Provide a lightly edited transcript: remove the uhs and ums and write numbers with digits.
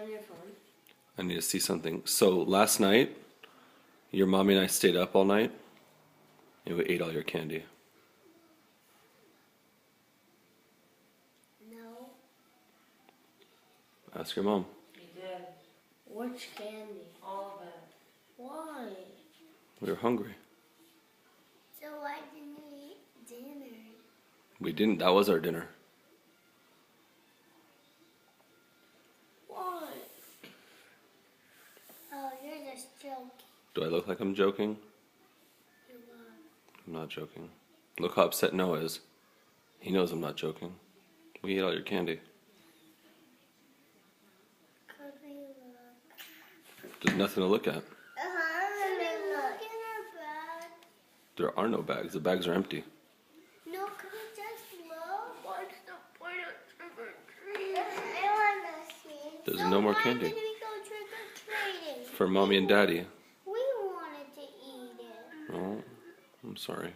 on your phone? I need to see something. So last night, your mommy and I stayed up all night, and we ate all your candy. No. Ask your mom. You did. Which candy? All of it. Why? We were hungry. So why didn't you eat dinner? We didn't. That was our dinner. Why? Oh, you're just joking. Do I look like I'm joking? You are. I'm not joking. Look how upset Noah is. He knows I'm not joking. We ate all your candy. Could we look? There's nothing to look at. Could we look in our bag? There are no bags. The bags are empty. No, could we just look? What's the point of trick or treating? I want to see. There's So no more why candy. did we go trick or treating? For mommy and daddy. We wanted to eat it. Oh, I'm sorry.